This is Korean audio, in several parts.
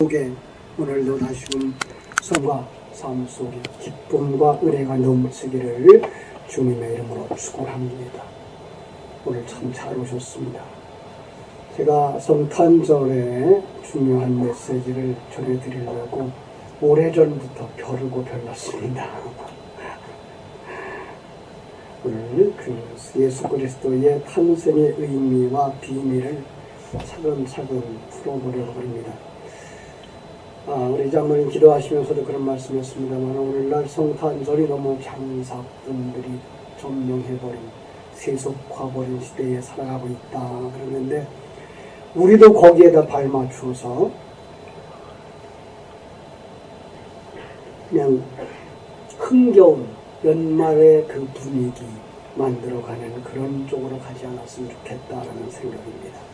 속에 오늘도 다시금 성과 삶 속에 기쁨과 은혜가 넘치기를 주님의 이름으로 축원합니다. 오늘 참 잘 오셨습니다. 제가 성탄절에 중요한 메시지를 전해드리려고 오래전부터 벼르고 별났습니다. 오늘 그 예수 그리스도의 탄생의 의미와 비밀을 차근차근 풀어보려고 합니다. 우리 장로님 기도하시면서도 그런 말씀이었습니다만 오늘날 성탄절이 너무 장사꾼들이 점령해버린 세속화버린 시대에 살아가고 있다 그러는데 우리도 거기에다 발맞춰서 그냥 흥겨운 연말의 그 분위기 만들어가는 그런 쪽으로 가지 않았으면 좋겠다라는 생각입니다.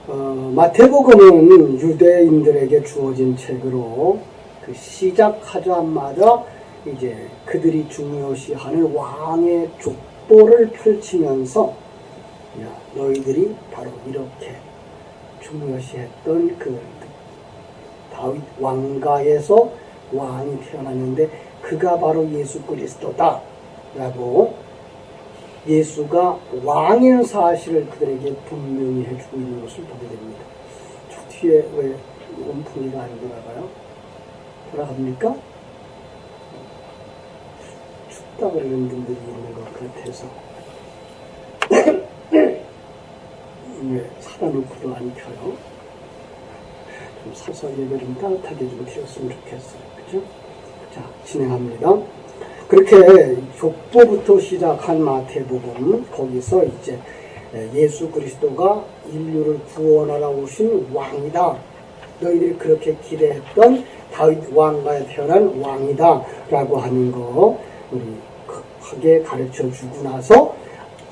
마태복음은 유대인들에게 주어진 책으로 그 시작하자마자 이제 그들이 중요시하는 왕의 족보를 펼치면서 야, 너희들이 바로 이렇게 중요시했던 그 다윗 왕가에서 왕이 태어났는데 그가 바로 예수 그리스도다 라고 예수가 왕인 사실을 그들에게 분명히 해주고 있는 것을 보게 됩니다. 저 뒤에 왜 온풍기가 안 돌아가요? 돌아갑니까? 춥다 그러는 분들이 있는 것 같아서 왜 사다놓고도 안 켜요? 좀 서서 예배 좀 따뜻하게 좀 드렸으면 좋겠어요. 그죠? 자, 진행합니다. 그렇게 족보부터 시작한 마태복음, 거기서 이제 예수 그리스도가 인류를 구원하러 오신 왕이다. 너희들이 그렇게 기대했던 다윗 왕가에 태어난 왕이다. 라고 하는 거 우리 급하게 가르쳐 주고 나서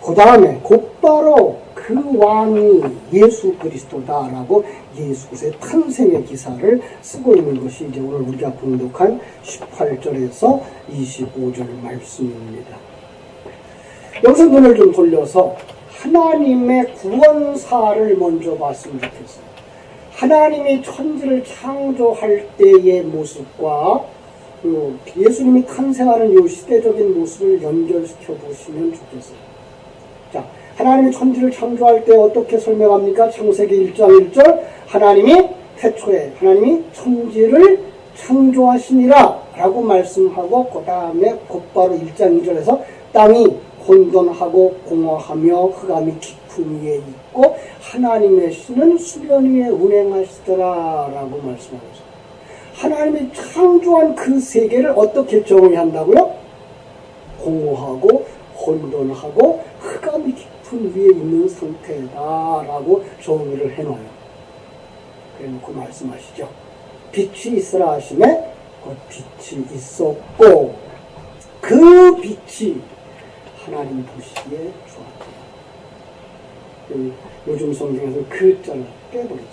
그 다음에 곧바로 그 왕이 예수 그리스도다라고 예수 그리스도의 탄생의 기사를 쓰고 있는 것이 이제 오늘 우리가 봉독한 18절에서 25절 말씀입니다. 여기서 눈을 좀 돌려서 하나님의 구원사를 먼저 봤으면 좋겠어요. 하나님이 천지를 창조할 때의 모습과 예수님이 탄생하는 이 시대적인 모습을 연결시켜 보시면 좋겠어요. 자, 하나님이 천지를 창조할 때 어떻게 설명합니까? 창세기 1장 1절 하나님이 태초에 하나님이 천지를 창조하시니라 라고 말씀하고 그 다음에 곧바로 1장 2절에서 땅이 혼돈하고 공허하며 흑암이 깊은 위에 있고 하나님의 신은 수면 위에 운행하시더라 라고 말씀하셨어요. 하나님이 창조한 그 세계를 어떻게 정의한다고요? 공허하고 혼돈하고 흑암이 깊은 위에 있는 상태다라고 정의를 해놔요. 그래놓고 말씀하시죠. 빛이 있으라 하시매 그 빛이 있었고 그 빛이 하나님 보시기에 좋았다. 요즘 성경에서 그 자를 빼버리죠.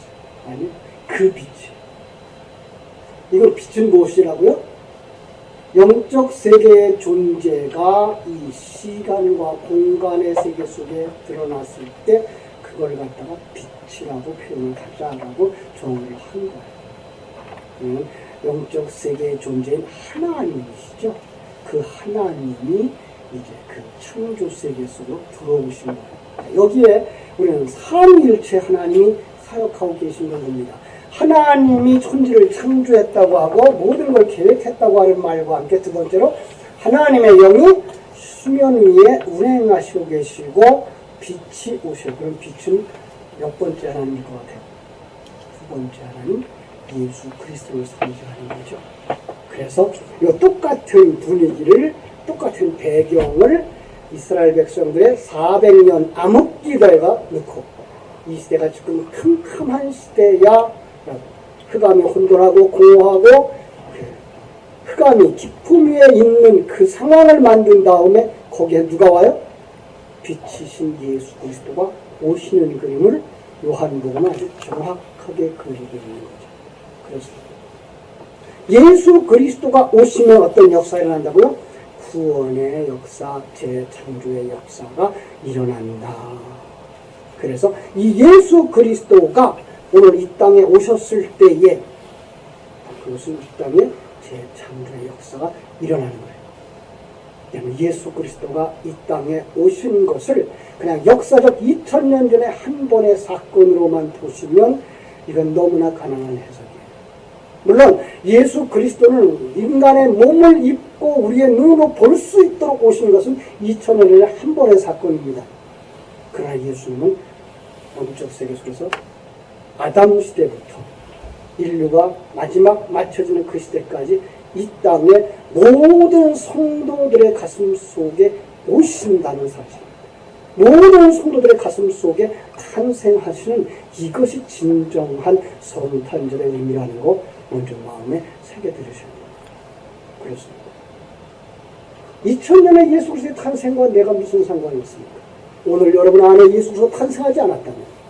아니 그 빛이. 이거 빛은 무엇이라고요? 영적 세계의 존재가 이 시간과 공간의 세계 속에 드러났을 때 그걸 갖다가 빛이라고 표현을 하자라고 정의를 한 거예요. 영적 세계의 존재인 하나님이시죠. 그 하나님이 이제 그 창조 세계 속으로 들어오신 거예요. 여기에 우리는 삼위일체 하나님이 사역하고 계신 걸 봅니다. 하나님이 천지를 창조했다고 하고 모든 걸 계획했다고 하는 말과 함께 두 번째로 하나님의 영이 수면 위에 운행하시고 계시고 빛이 오셔요. 그럼 빛은 몇 번째 하나님일 것 같아요? 두 번째 하나님 예수 그리스도를 상징하는 거죠. 그래서 이 똑같은 분위기를 똑같은 배경을 이스라엘 백성들의 400년 암흑기대가 넣고 이 시대가 지금 캄캄한 시대야 흑암이 혼돈하고 공허하고 흑암이 깊음 위에 있는 그 상황을 만든 다음에 거기에 누가 와요? 빛이신 예수 그리스도가 오시는 그림을 요한복음은 아주 정확하게 그리고 있는 거죠. 그래서 예수 그리스도가 오시면 어떤 역사가 일어난다고요? 구원의 역사, 재창조의 역사가 일어난다. 그래서 이 예수 그리스도가 오늘 이 땅에 오셨을 때에 그것은 이 땅에 재창조의 역사가 일어나는 거예요. 예수 그리스도가 이 땅에 오신 것을 그냥 역사적 2000년 전에 한 번의 사건으로만 보시면 이건 너무나 가난한 해석이에요. 물론 예수 그리스도는 인간의 몸을 입고 우리의 눈으로 볼 수 있도록 오신 것은 2000년 전에 한 번의 사건입니다. 그러나 예수님은 영적 세계 속에서 아담 시대부터 인류가 마지막 맞춰지는 그 시대까지 이 땅의 모든 성도들의 가슴 속에 오신다는 사실입니다. 모든 성도들의 가슴 속에 탄생하시는 이것이 진정한 성탄절의 의미라는 거 먼저 마음에 새겨들으셔야 됩니다. 그렇습니다. 2000년의 예수 그리스도의 탄생과 내가 무슨 상관이 있습니까? 오늘 여러분 안에 예수 그리스도가 탄생하지 않았다면,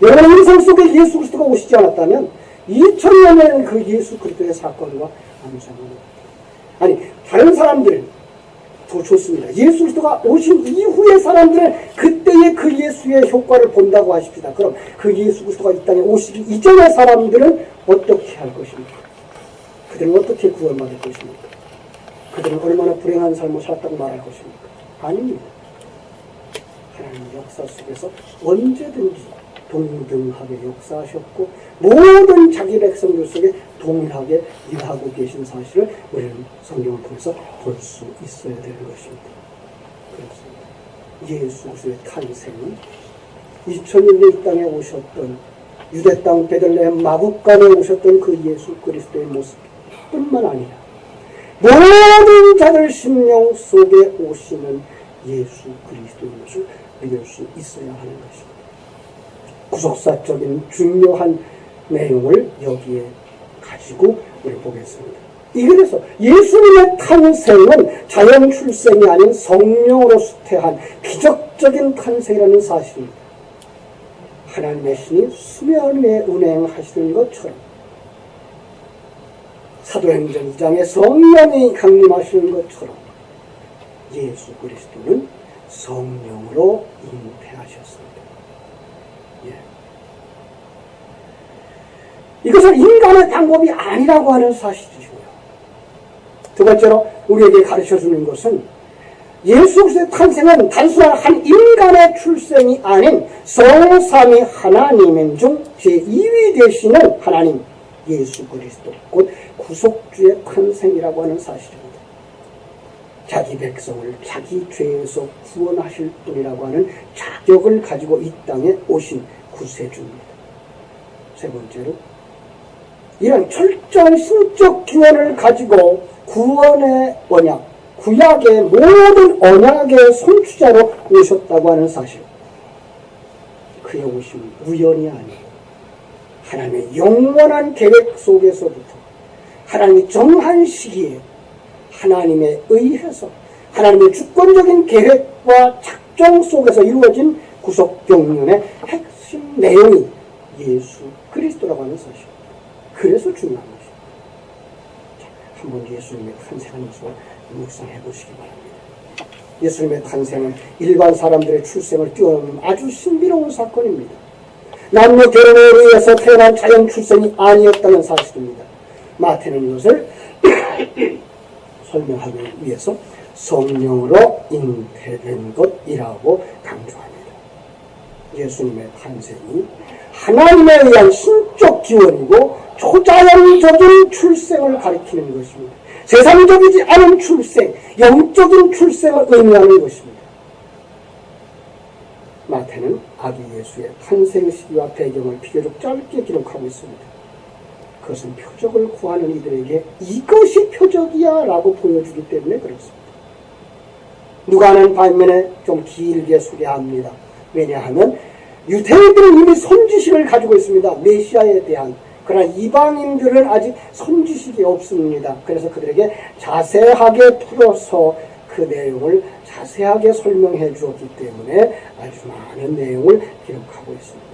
여러분 인생 속에 예수 그리스도가 오시지 않았다면 2000년의 그 예수 그리스도의 사건과 아무 상관이 없다. 아니 다른 사람들 더 좋습니다. 예수 그리스도가 오신 이후의 사람들은 그때의 그 예수의 효과를 본다고 하십시다. 그럼 그 예수 그리스도가 이 땅에 오시기 이전의 사람들은 어떻게 할 것입니까? 그들은 어떻게 구원받을 것입니까? 그들은 얼마나 불행한 삶을 살았다고 말할 것입니까? 아닙니다. 하나님 역사 속에서 언제든지 동등하게 역사하셨고 모든 자기 백성들 속에 동일하게 일하고 계신 사실을 우리는 성경을 통해서 볼 수 있어야 되는 것입니다. 그렇습니다. 예수 그리스도의 탄생은 2000년대 이 땅에 오셨던 유대 땅 베들레헴 마국간에 오셨던 그 예수 그리스도의 모습뿐만 아니라 모든 자들 심령 속에 오시는 예수 그리스도의 것을 믿을 수 있어야 하는 것입니다. 구속사적인 중요한 내용을 여기에 가지고 우리 보겠습니다. 이래서 예수님의 탄생은 자연 출생이 아닌 성령으로 수태한 기적적인 탄생이라는 사실입니다. 하나님의 신이 수면에 운행하시는 것처럼 사도행전 2장에 성령이 강림하시는 것처럼 예수 그리스도는 성령으로 잉태하셨습니다. 이것은 인간의 방법이 아니라고 하는 사실이고요. 두 번째로 우리에게 가르쳐주는 것은 예수 그리스도의 탄생은 단순한 한 인간의 출생이 아닌 성삼위 하나님 중 제2위 되시는 하나님 예수 그리스도 곧 구속주의 탄생이라고 하는 사실입니다. 자기 백성을 자기 죄에서 구원하실 분이라고 하는 자격을 가지고 이 땅에 오신 구세주입니다. 세 번째로 이런 철저한 신적 기원을 가지고 구원의 언약, 구약의 모든 언약의 선취자로 오셨다고 하는 사실. 그의 오심은 우연이 아니고 하나님의 영원한 계획 속에서부터 하나님의 정한 시기에 하나님에 의해서 하나님의 주권적인 계획과 작정 속에서 이루어진 구속 경륜의 핵심 내용이 예수 그리스도라고 하는 사실. 그래서 중요한 것입니다. 한번 예수님의 탄생하는 것을 묵상해 보시기 바랍니다. 예수님의 탄생은 일반 사람들의 출생을 뛰어넘는 아주 신비로운 사건입니다. 남녀 결혼에 의해서 태어난 자연 출생이 아니었다는 사실입니다. 마태는 이것을 설명하기 위해서 성령으로 잉태된 것이라고 강조합니다. 예수님의 탄생이 하나님에 의한 신적 기원이고 초자연적인 출생을 가리키는 것입니다. 세상적이지 않은 출생, 영적인 출생을 의미하는 것입니다. 마태는 아기 예수의 탄생 시기와 배경을 비교적 짧게 기록하고 있습니다. 그것은 표적을 구하는 이들에게 이것이 표적이야 라고 보여주기 때문에 그렇습니다. 누가는 반면에 좀 길게 소개합니다. 왜냐하면 유대인들은 이미 선지식을 가지고 있습니다. 메시아에 대한. 그러나 이방인들은 아직 선지식이 없습니다. 그래서 그들에게 자세하게 풀어서 그 내용을 자세하게 설명해 주었기 때문에 아주 많은 내용을 기록하고 있습니다.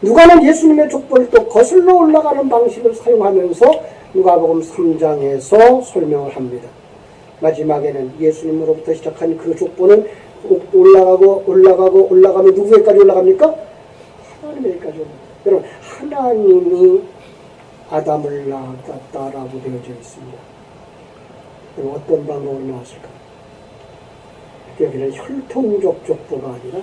누가는 예수님의 족보를 또 거슬러 올라가는 방식을 사용하면서 누가복음 3장에서 설명을 합니다. 마지막에는 예수님으로부터 시작한 그 족보는 올라가면 누구에까지 올라갑니까? 하나님에게까지 옵니다. 여러분, 하나님이 아담을 낳았다라고 되어져 있습니다. 그럼 어떤 방법으로 나왔을까? 여기는 혈통적 족보가 아니라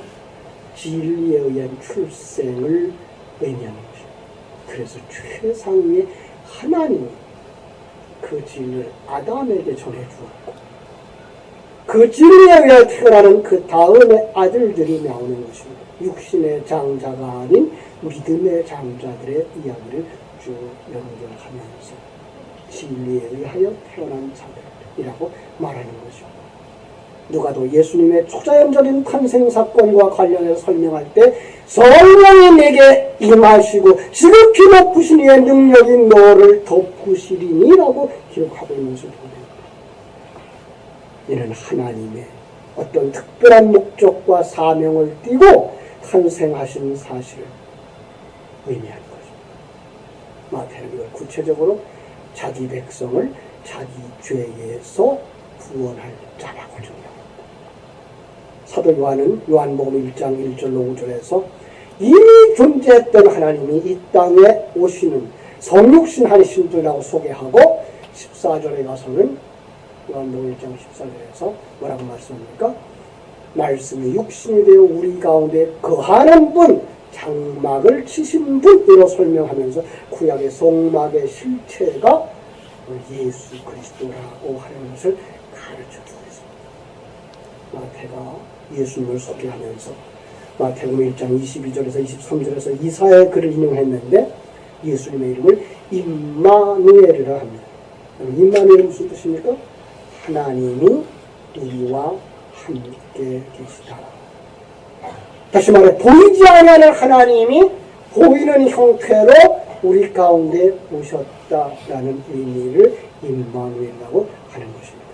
진리에 의한 출생을 의미하는 것입니다. 그래서 최상위의 하나님이 그 진리를 아담에게 전해주었고 그 진리에 의해 태어나는 그 다음의 아들들이 나오는 것입니다. 육신의 장자가 아닌 믿음의 장자들의 이야기를 쭉 연결하면서 진리에 의하여 태어난 자들이라고 말하는 것입니다. 누가도 예수님의 초자연적인 탄생 사건과 관련해서 설명할 때 성령이 내게 임하시고 지극히 높으신 이의 능력이 너를 덮으시리니라고 기록하고 있는 것을 보게 됩니다. 이는 하나님의 어떤 특별한 목적과 사명을 띠고 탄생하신 사실을 의미하는 것입니다. 마태는 이걸 구체적으로 자기 백성을 자기 죄에서 구원할 자라고 정의합니다. 사도 요한은 요한복음 1장 1절로 5절에서 이미 존재했던 하나님이 이 땅에 오시는 성육신한 신들이라고 소개하고 14절에 가서는 요한복음 1장 14절에서 뭐라고 말씀합니까? 말씀이 육신이 되어 우리 가운데 거하는 분, 장막을 치신 분으로 설명하면서 구약의 성막의 실체가 예수 그리스도라고 하는 것을 가르쳐주고 있습니다. 마태가 예수님을 소개하면서 마태복음 1장 22절에서 23절에서 이사야의 글을 인용했는데 예수님의 이름을 임마누엘이라 합니다. 임마누엘은 무슨 뜻입니까? 하나님이 우리와 함께 계시다. 다시 말해 보이지 않는 하나님이 보이는 형태로 우리 가운데 오셨다라는 의미를 임마누엘이라고 하는 것입니다.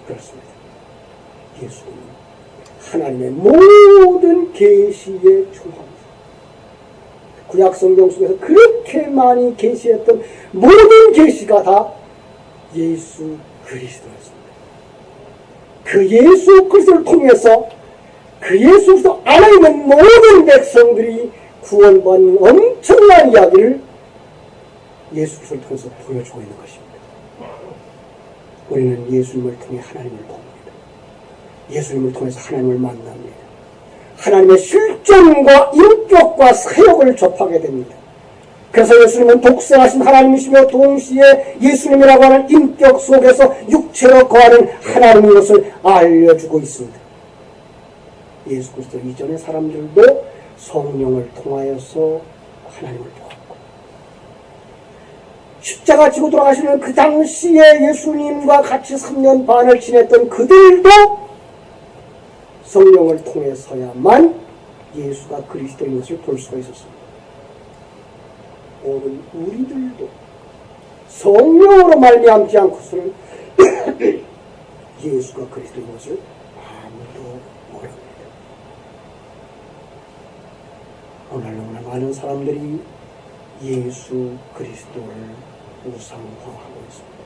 그렇습니다. 예수님은 하나님의 모든 계시의 중앙이다. 구약 성경 속에서 그렇게 많이 계시했던 모든 계시가 다 예수 그리스도였습니다. 그 예수 그리스도를 통해서 그 예수 그리스도 안에 있는 모든 백성들이 구원받는 엄청난 이야기를 예수 그리스도를 통해서 보여주고 있는 것입니다. 우리는 예수님을 통해 하나님을 봅니다. 예수님을 통해서 하나님을 만납니다. 하나님의 실존과 인격과 사역을 접하게 됩니다. 그래서 예수님은 독생하신 하나님이시며 동시에 예수님이라고 하는 인격 속에서 육체로 거하는 하나님인 것을 알려주고 있습니다. 예수 그리스도 이전의 사람들도 성령을 통하여서 하나님을 보았고 십자가 지고 돌아가시는 그 당시에 예수님과 같이 3년 반을 지냈던 그들도 성령을 통해서야만 예수가 그리스도인 것을 볼 수가 있었습니다. 오늘 우리들도 성령으로 말미암지 않고서는 예수가 그리스도인 것을 아무도 모릅니다. 오늘 너무나 많은 사람들이 예수 그리스도를 우상화하고 있습니다.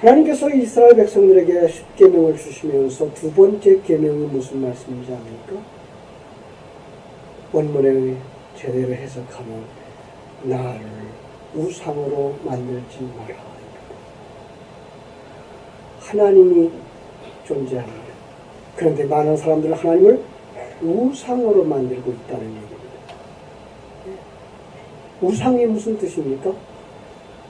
하나님께서 이스라엘 백성들에게 십계명을 주시면서 두 번째 계명이 무슨 말씀인지 압니까? 원문에 제대로 해석하면 나를 우상으로 만들지 마라. 하나님이 존재합니다. 그런데 많은 사람들은 하나님을 우상으로 만들고 있다는 얘기입니다. 우상이 무슨 뜻입니까?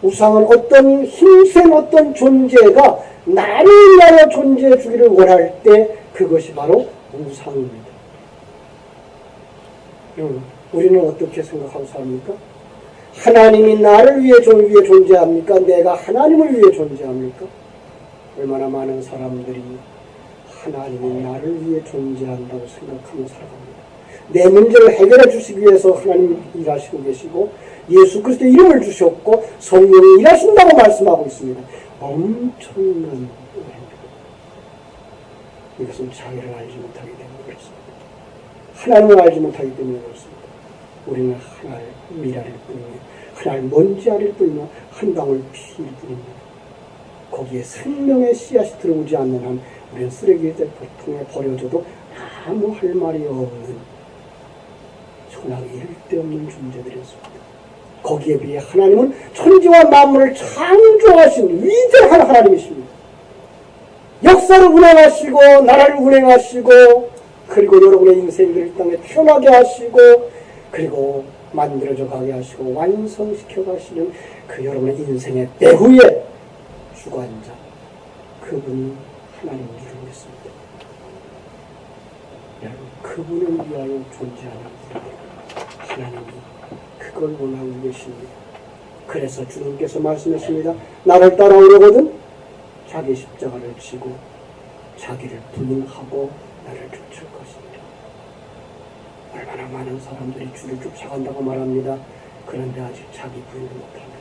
우상은 어떤 힘센 어떤 존재가 나를 위하여 존재해 주기를 원할 때 그것이 바로 우상입니다. 우리는 어떻게 생각하고 삽니까? 하나님이 나를 위해 존재합니까? 내가 하나님을 위해 존재합니까? 얼마나 많은 사람들이 하나님이 나를 위해 존재한다고 생각하며 살아갑니다. 내 문제를 해결해 주시기 위해서 하나님이 일하시고 계시고 예수 그리스도의 이름을 주셨고 성령이 일하신다고 말씀하고 있습니다. 엄청난 오해입니다. 이것은 자기를 알지 못하기 때문에 그렇습니다. 하나님을 알지 못하기 때문에 그렇습니다. 우리는 하나의 미랄일 뿐이며 하나의 먼지 아릴 뿐이며 한 방울 피일 뿐입니다. 거기에 생명의 씨앗이 들어오지 않는 한 우리는 쓰레기 대포통에 버려져도 아무 할 말이 없는 천하에 이를 데 없는 존재들이었습니다. 거기에 비해 하나님은 천지와 만물을 창조하신 위대한 하나님이십니다. 역사를 운행하시고 나라를 운행하시고 그리고 여러분의 인생들을 이 땅에 태어나게 하시고 그리고 만들어져 가게 하시고 완성시켜 가시는 그 여러분의 인생의 배후의 주관자 그분이 하나님인 줄 믿습니다. 여러분 그분을 위하여 존재하는 하나님이 그걸 원하고 계십니다. 그래서 주님께서 말씀하십니다. 나를 따라오려거든 자기 십자가를 지고 자기를 부인하고 나를 쫓을 것입니다. 얼마나 많은 사람들이 주를 쫓아간다고 말합니다. 그런데 아직 자기 부인을 못합니다.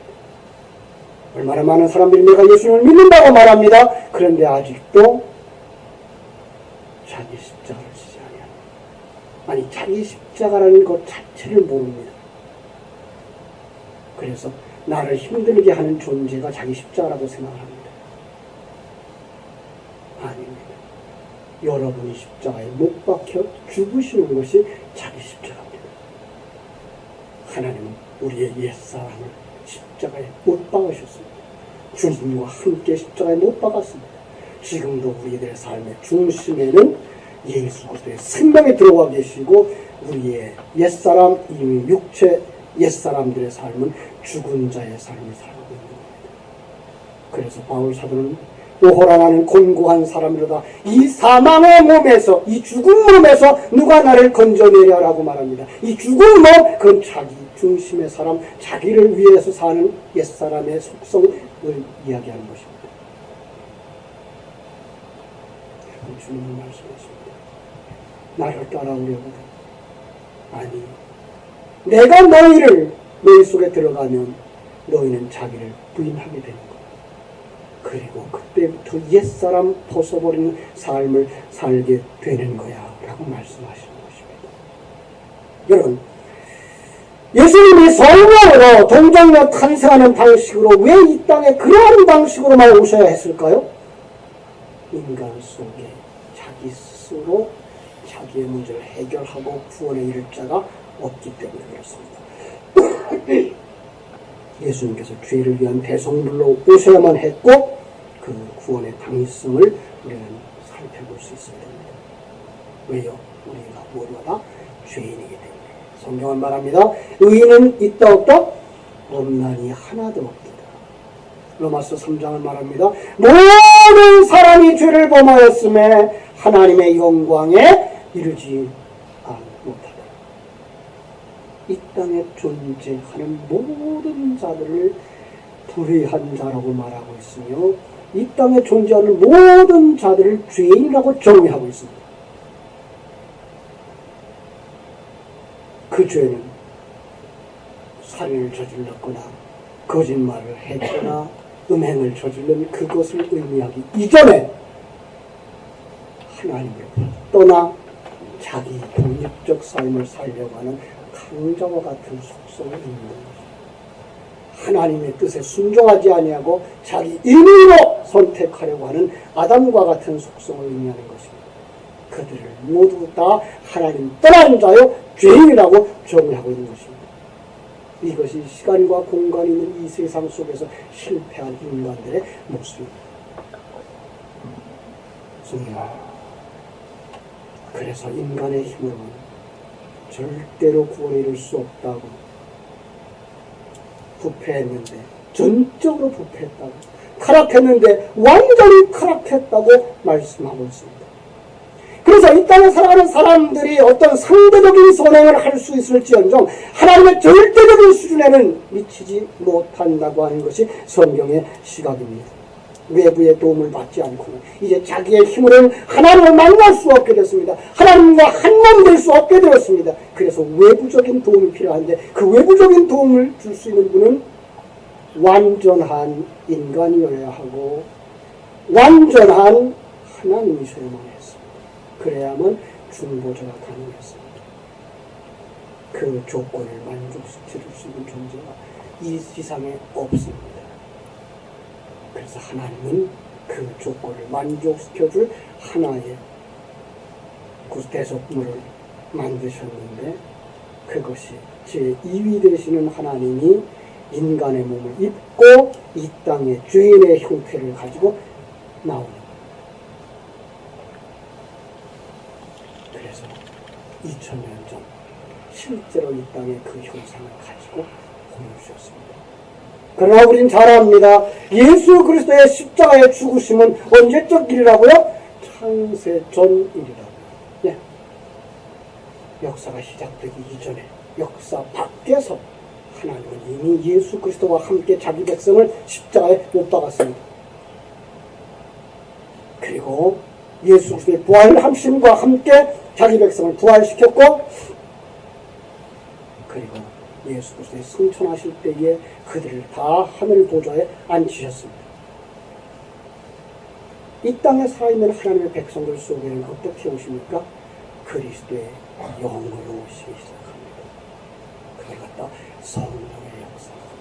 얼마나 많은 사람들이 내가 예수님을 믿는다고 말합니다. 그런데 아직도 자기 십자가를 지지 아니합니다. 아니 자기 십자가라는 것 자체를 모릅니다. 그래서 나를 힘들게 하는 존재가 자기 십자가라고 생각합니다. 아닙니다. 여러분이 십자가에 못 박혀 죽으시는 것이 자기 십자가입니다. 하나님은 우리의 옛사람을 십자가에 못 박으셨습니다. 주님과 함께 십자가에 못 박았습니다. 지금도 우리들의 삶의 중심에는 예수 그리스도의 생명이 들어와 계시고 우리의 옛사람, 이미 육체 옛사람들의 삶은 죽은 자의 삶을 살고 있는 겁니다. 그래서 바울 사도는 오호라 나는 곤고한 사람이로다. 이 사망의 몸에서 이 죽은 몸에서 누가 나를 건져내려라고 말합니다. 이 죽은 몸 그건 자기 중심의 사람 자기를 위해서 사는 옛사람의 속성을 이야기하는 것입니다. 주님은 말씀하십니다. 나를 따라오려거든 아니 내가 너희 속에 들어가면 너희는 자기를 부인하게 되는 거야. 그리고 그때부터 옛사람 벗어버리는 삶을 살게 되는 거야 라고 말씀하시는 것입니다. 여러분 예수님이 성령으로 동정녀 탄생하는 방식으로 왜 이 땅에 그러한 방식으로만 오셔야 했을까요? 인간 속에 자기 스스로 자기의 문제를 해결하고 구원에 이를 자가 없기 때문에 그렇습니다. 예수님께서 죄를 위한 대성물로 오셔야만 했고 그 구원의 당위성을 우리는 살펴볼 수 있어야 됩니다. 왜요? 우리가 무엇보다 죄인이기 때문에. 성경은 말합니다. 의인은 있다 없다? 없나니 하나도 없다. 로마서 3장을 말합니다. 모든 사람이 죄를 범하였음에 하나님의 영광에 이르지 못하다. 이 땅에 존재하는 모든 자들을 불의한 자라고 말하고 있으며 이 땅에 존재하는 모든 자들을 죄인이라고 정의하고 있습니다. 그 죄는 살인을 저질렀거나 거짓말을 했거나 음행을 저질른 그것을 의미하기 이전에 하나님을 떠나 자기 독립적 삶을 살려고 하는 강자와 같은 속성을 의미하는 것입니다. 하나님의 뜻에 순종하지 아니하고 자기 임의로 선택하려고 하는 아담과 같은 속성을 의미하는 것입니다. 그들을 모두 다 하나님 떠난 자요 죄인이라고 정의하고 있는 것입니다. 이것이 시간과 공간이 있는 이 세상 속에서 실패한 인간들의 모습입니다. 그래서 인간의 힘으로는 절대로 구원에 이를 수 없다고 부패했는데 전적으로 부패했다고 타락했는데 완전히 타락했다고 말씀하고 있습니다. 그래서 이 땅에 살아가는 사람들이 어떤 상대적인 선행을 할 수 있을지언정 하나님의 절대적인 수준에는 미치지 못한다고 하는 것이 성경의 시각입니다. 외부의 도움을 받지 않고는 이제 자기의 힘으로는 하나님을 만날 수 없게 됐습니다. 하나님과 한 몸 될 수 없게 되었습니다. 그래서 외부적인 도움이 필요한데 그 외부적인 도움을 줄 수 있는 분은 완전한 인간이어야 하고 완전한 하나님이셔야만 했습니다. 그래야만 중보자가 가능했습니다. 그 조건을 만족시킬 수 있는 존재가 이 세상에 없습니다. 그래서 하나님은 그 조건을 만족시켜줄 하나의 대속물을 만드셨는데, 그것이 제2위 되시는 하나님이 인간의 몸을 입고 이 땅의 죄인의 형태를 가지고 나오는 거예요. 그래서 2000년 전 실제로 이 땅에 그 형상을 가지고 보여주셨습니다. 그러나 우린 잘 압니다. 예수 그리스도의 십자가의 죽으심은 언제적 일이라고요? 창세 전 일이라고요. 네. 역사가 시작되기 이전에, 역사 밖에서 하나님은 이미 예수 그리스도와 함께 자기 백성을 십자가에 못 박았습니다. 그리고 예수 그리스도의 부활하심과 함께 자기 백성을 부활시켰고, 그리고 예수 그리스도의 승천하실 때에 그들을 다 하늘 보좌에 앉히셨습니다. 이 땅에 살아있는 하나님의 백성들 속에는 어떻게 오십니까? 그리스도의 영으로 오시기 시작합니다. 그걸 갖다 성령의 역사입니다.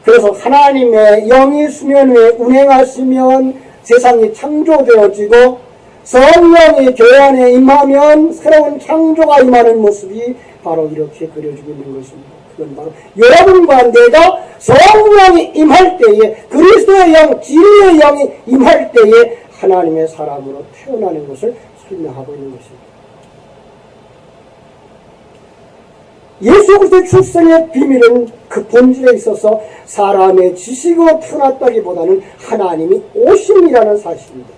그래서 하나님의 영이 수면 위에 운행하시면 세상이 창조되어지고, 성령이 교회 안에 임하면 새로운 창조가 임하는 모습이 바로 이렇게 그려지고 있는 것입니다. 그건 바로 여러분과 내가 성령이 임할 때에, 그리스도의 영, 진리의 영이 임할 때에 하나님의 사람으로 태어나는 것을 설명하고 있는 것입니다. 예수 그리스도의 출생의 비밀은 그 본질에 있어서 사람의 지식으로 태어났다기보다는 하나님이 오심이라는 사실입니다.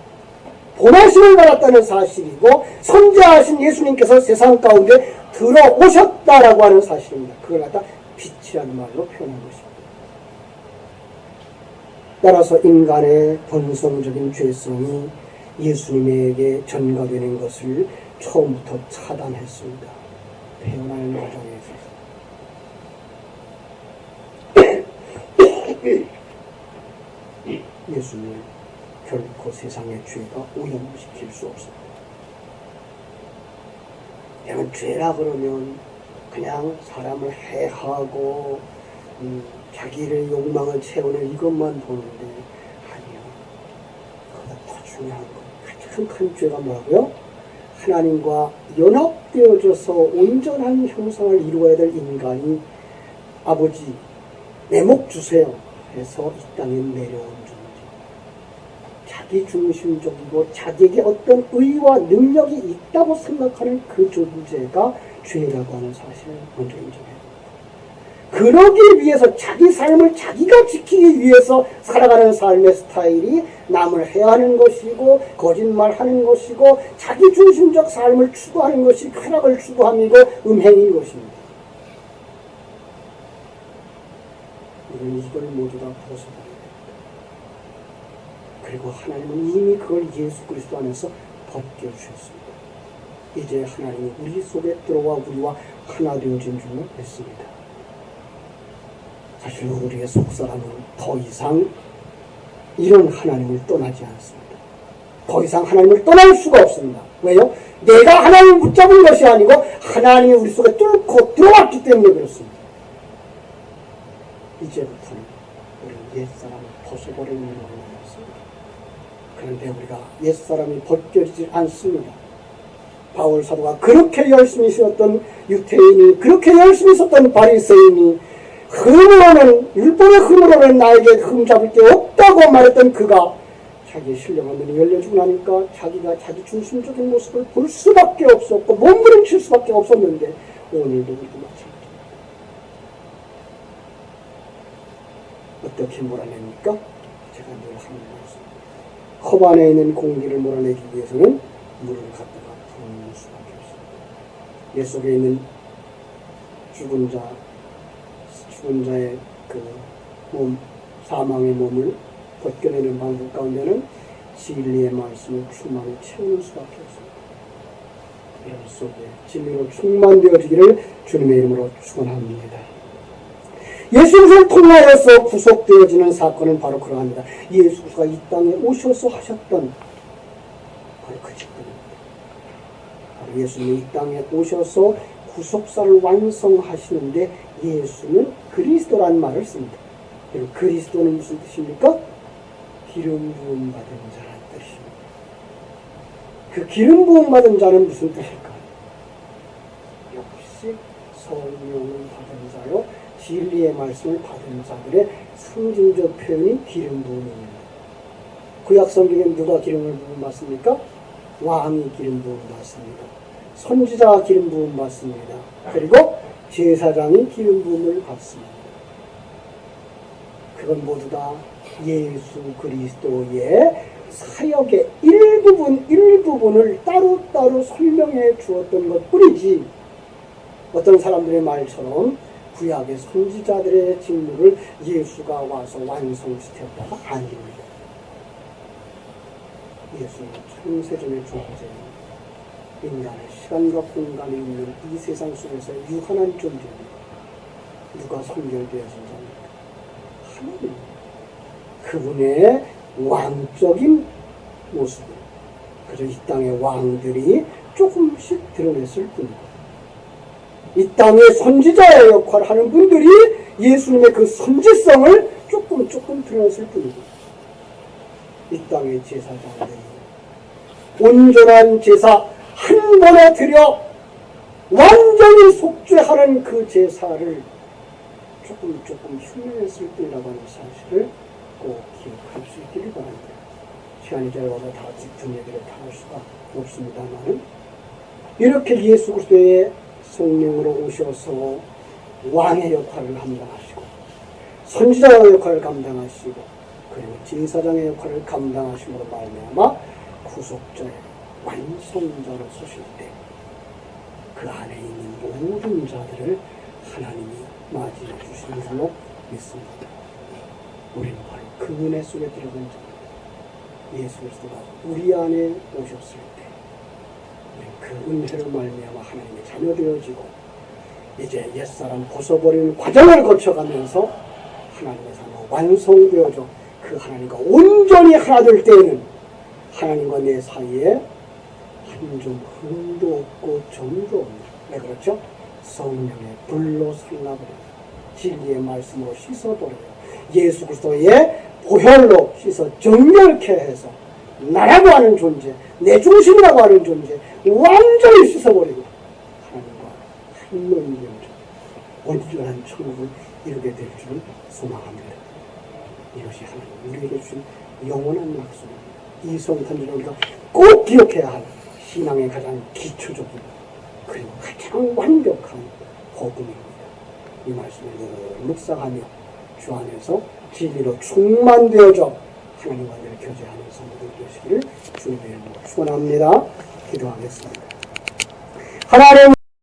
본하심을 받았다는 사실이고, 선지하신 예수님께서 세상 가운데 들어오셨다라고 하는 사실입니다. 그걸 갖다 빛이라는 말로 표현한 것입니다. 따라서 인간의 본성적인 죄성이 예수님에게 전가되는 것을 처음부터 차단했습니다. 태어나는 과정에 있어서 예수님을 결코 세상의 죄가 오염시킬 수 없습니다. 여러분, 죄라 그러면 그냥 사람을 해하고 자기를 욕망을 채우는 이것만 보는데, 아니요. 그보다 더 중요한 것, 가장 큰 죄가 뭐라고요? 하나님과 연합되어져서 온전한 형상을 이루어야 될 인간이 아버지 내 목 주세요 해서 이 땅에 내려온 존재, 자기 중심적이고 자기에게 어떤 의와 능력이 있다고 생각하는 그 존재가 죄라고 하는 사실을 먼저 인정해야 됩니다. 그러기 위해서 자기 삶을 자기가 지키기 위해서 살아가는 삶의 스타일이 남을 해하는 것이고, 거짓말하는 것이고, 자기 중심적 삶을 추구하는 것이 쾌락을 추구함이고 음행인 것입니다. 이걸 모두 다 벗어버려야 됩니다. 그리고 하나님은 이미 그걸 예수 그리스도 안에서 벗겨주셨습니다. 이제 하나님이 우리 속에 들어와 우리와 하나 되어진 줄로 믿습니다. 사실 우리의 속사람은 더 이상 이런 하나님을 떠나지 않습니다. 더 이상 하나님을 떠날 수가 없습니다. 왜요? 내가 하나님을 붙잡은 것이 아니고 하나님이 우리 속에 뚫고 들어왔기 때문에 그렇습니다. 이제부터는 우리는 옛사람을 벗어버리는 일을 남았습니다. 그런데 우리가 옛사람이 벗겨지지 않습니다. 바울 사도가 그렇게 열심히 쉬었던 유태인이, 그렇게 열심히 썼던 바리새인이, 흠으로는, 율법의 흠으로는 나에게 흠 잡을 게 없다고 말했던 그가 자기의 신령한 눈이 열려주고 나니까 자기가 자기 중심적인 모습을 볼 수밖에 없었고 몸부림칠 수밖에 없었는데, 오늘도 우리도 마찬가지입니다. 어떻게 몰아냅니까? 제가 늘 하는 말씀, 컵 안에 있는 공기를 몰아내기 위해서는 물을 갖다가 부을 수밖에 없습니다. 내 속에 있는 죽은 자의 그 몸, 사망의 몸을 벗겨내는 방법 가운데는 진리의 말씀을 충만히 채우는 수밖에 없습니다. 이런 속에 진리로 충만되어지기를 주님의 이름으로 축원합니다. 예수 그리스도를 통하여서 구속되어지는 사건은 바로 그러합니다. 예수 그리스도가 이 땅에 오셔서 하셨던 바로 그 직분입니다. 바로 예수님이 이 땅에 오셔서 구속사를 완성하시는데 예수는 그리스도라는 말을 씁니다. 그리고 그리스도는 무슨 뜻입니까? 기름 부음 받은 자라는 뜻입니다. 그 기름 부음 받은 자는 무슨 뜻일까요? 역시 성령을 받은 자요, 진리의 말씀을 받은 자들의 상징적 표현이 기름 부음입니다. 구약 성경에 누가 기름을 부음 받습니까? 왕이 기름 부음 받습니다. 선지자가 기름 부음 받습니다. 그리고 제사장이 기름 부음을 받습니다. 그건 모두 다 예수 그리스도의 사역의 일부분을 따로따로 설명해 주었던 것 뿐이지, 어떤 사람들의 말처럼 구약의 선지자들의 직무를 예수가 와서 완성시켰다가 아닙니다. 예수는 창세전의 존재입니다. 인간의 시간과 공간에 있는 이 세상 속에서 유한한 존재입니다. 누가 선결되어진 자입니까? 하나님. 그분의 왕적인 모습을 그저 이 땅의 왕들이 조금씩 드러냈을 뿐입니다. 이 땅의 선지자의 역할을 하는 분들이 예수님의 그 선지성을 조금 드러냈을 뿐입니다. 이 땅의 제사장들이 온전한 제사 한 번에 드려 완전히 속죄하는 그 제사를 조금 흉내냈을 뿐이라고 하는 사실을 꼭 기억할 수 있기를 바랍니다. 시간이 짧아서 다 짚은 얘기를 다 할 수가 없습니다만, 이렇게 예수 그리스도의 성령으로 오셔서 왕의 역할을 감당하시고 선지자의 역할을 감당하시고 그리고 제사장의 역할을 감당하심으로 말미암아 구속자의 완성자로 서실 때 그 안에 있는 모든 자들을 하나님이 맞이해 주시는 줄로 믿습니다. 우리는 바로 그 은혜 속에 들어간 자, 예수 그리스도가 우리 안에 오셨을 때 그 은혜를 말미암아 하나님의 자녀 되어지고 이제 옛사람 벗어버리는 과정을 거쳐가면서 하나님의 자녀 완성되어져 그 하나님과 온전히 하나 될 때에는 하나님과 내 사이에 한 점 흠도 없고 점도 없는, 왜 그렇죠? 성령의 불로 살라버려 진리의 말씀으로 씻어버려 예수 그리스도의 보혈로 씻어 정결케 해서 나라고 하는 존재, 내 중심이라고 하는 존재 완전히 씻어버리고 하나님과 한 몸이 되어져 온전한 천국을 이루게 될 줄을 소망합니다. 이것이 하나님 우리에게 주신 영원한 약속입니다. 이 성탄절을 우리가 꼭 기억해야 할 신앙의 가장 기초적인 그리고 가장 완벽한 복음입니다. 이 말씀을 늘 묵상하며 주 안에서 진리로 충만되어져 하나님과 늘 교제하는 성도들 되시기를 주님의 이름으로 축원합니다. 기도하겠습니다. 하나님